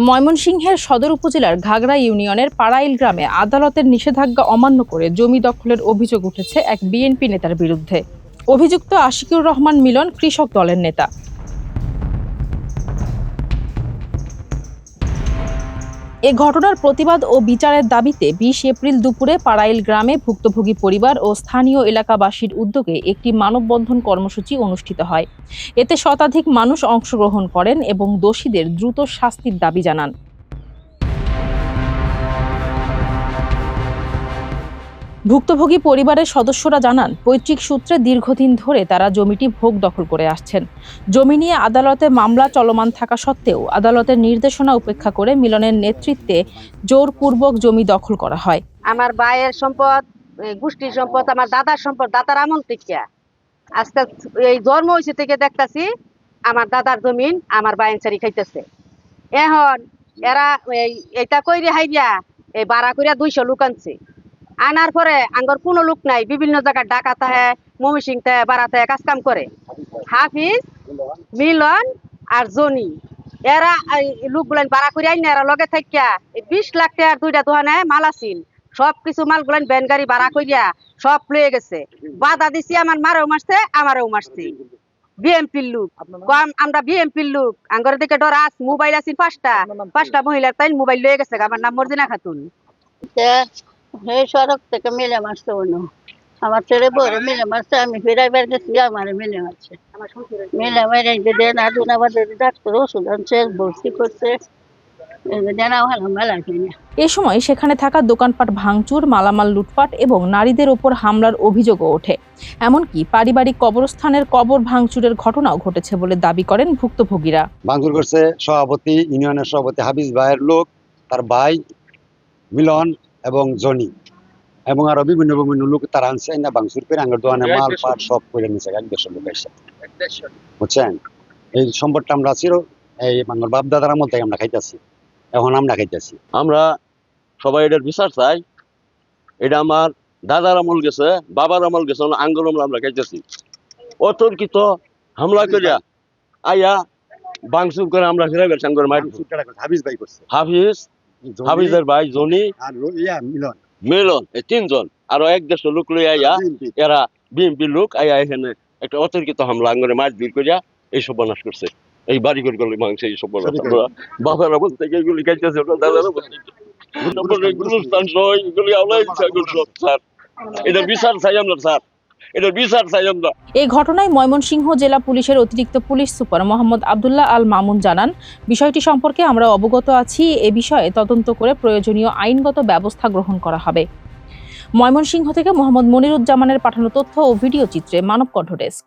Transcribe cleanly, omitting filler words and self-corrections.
ময়মনসিংহের সদর উপজেলার ঘাগড়া ইউনিয়নের পাড়াইল গ্রামে আদালতের নিষেধাজ্ঞা অমান্য করে জমি দখলের অভিযোগ উঠেছে এক বিএনপি নেতার বিরুদ্ধে। অভিযুক্ত আশিকুর রহমান মিলন কৃষক দলের নেতা। এ ঘটনার প্রতিবাদ ও বিচারের দাবিতে ২০ এপ্রিল দুপুরে পাড়াইল গ্রামে ভুক্তভোগী পরিবার ও স্থানীয় এলাকাবাসীর উদ্যোগে একটি মানববন্ধন কর্মসূচি অনুষ্ঠিত হয়। এতে শতাধিক মানুষ অংশগ্রহণ করেন এবং দোষীদের দ্রুত শাস্তির দাবি জানান। ভুক্তভোগী পরিবারের সদস্যরা জানান, পৈতৃক সূত্রে দীর্ঘদিন ধরে তারা জমিটি ভোগ দখল করে আসছেন। জমি নিয়ে আদালতে মামলা চলমান থাকা সত্ত্বেও আদালতের নির্দেশনা উপেক্ষা করে মিলনের নেতৃত্বে জোরপূর্বক জমি দখল করা হয়। আমার ভাইয়ের সম্পদ, গোষ্ঠীর সম্পদ, আমার দাদার সম্পদ, দাদার আমল থেকে আজকে এই জন্ম হয়েছে থেকে দেখতেছি আমার দাদার জমিন আমার বাইন সারি খাইতেছে। এখন এরা এটা কইরে হাইয়া এই ভাড়া করিয়া 200 লোক আনছে। আনার পরে আঙ্গর কোনো লোক নাই, বিভিন্ন জায়গায় ডাকাত আহে, ময়মনসিংহ থেকে বাড়াতে কাজ কাম করে। হাফিজ, মিলন আর জনি এরা লোকগুলান ভাড়া করে আইন, এরা লগে থাকিয়া 20 লাখ টাকার 2টা দোকানে মাল আছিল, সবকিছু মালগুলান ভ্যান গাড়ি ভাড়া করিয়া সব লয়ে গেছে। বাধা দিছি, আমার মারেও মারছে, আমারও মারছে। বিএমপির লোক, আমরা বিএমপির লোক, আঙ্গর দিকে ডরাস মোবাইল আছিল 5টা মহিলার তাই মোবাইল লয়ে গেছে। আমার নাম মর্জিনা খাতুন। এই সড়ক থেকে মিলে মারছে অন্য আমার ছেলে বড় মিলে মারছে, আমি ফিরাইবার গেছি, আমার মিলে মারছে। মিলে মারে দেন আদুন আবার ডাক্তার ওষুধ আনছে, ভর্তি করছে। এ সময় সেখানে থাকা দোকানপাট ভাঙচুর, মালামাল লুটপাট এবং নারীদের ওপর হামলার অভিযোগও ওঠে। এমনকি পারিবারিক কবরস্থানের কবর ভাঙচুরের ঘটনাও ঘটেছে বলে দাবি করেন ভুক্তভোগীরা। ভাঙচুর করছে সভাপতি, ইউনিয়নের সভাপতি হাফিজ ভাইয়ের লোক, তার ভাই মিলন এবং জনি এবং আরো বিভিন্ন বিভিন্ন লোক তারা আনছে না ভাঙচুর করে আঙ্গের দোকানে মাল পাট সব করে নিচ্ছে। 150 লোক এসে বুঝছেন, এই সম্পদটা আমরা ছিল এই আমার বাপ দাদার আমল থেকে আমরা খাইতেছি, এখন আমরা খাইতেছি। আমরা সবাই এটার বিচার চাই। এটা আমার দাদার আমল গেছে, বাবার আমল গেছে, আঙ্গুল আমল আমরা খাইতেছি। অতর্কিত হামলা করিয়া আইয়া ভাঙচুর করে আমরা ফিরে গেছি। হাফিজ ভাই করছে, হাফিজের ভাই জনি আর মিলন, এই 3 জন আরো 150 লোক লই আইয়া, এরা বিএমপির লোক আইয়া এখানে একটা অতর্কিত হামলা আঙ্গরে মাছ ভিড় করিয়া এই সব বনাশ করছে। এই বাড়ি ঘর গলি মাংস এই সব বনাশ বাবার আমল থেকে এগুলি খাইতেছে, দাদার আমল থেকে গুলস্তান সহ এগুলি আওলাই সব। স্যার এটা বিচার চাই আমরা, স্যার এটা বিচার চাই আমরা। এই ঘটনায় ময়মনসিংহ জেলা পুলিশের অতিরিক্ত পুলিশ সুপার মোহাম্মদ আব্দুল্লাহ আল মামুন জানান, বিষয়টি সম্পর্কে আমরা অবগত আছি। এ বিষয়ে তদন্ত করে প্রয়োজনীয় আইনগত ব্যবস্থা গ্রহণ করা হবে। ময়মনসিংহ থেকে মোহাম্মদ মনিরুজ্জামানের পাঠানো তথ্য ও ভিডিও চিত্রে মানবকণ্ঠ ডেস্ক।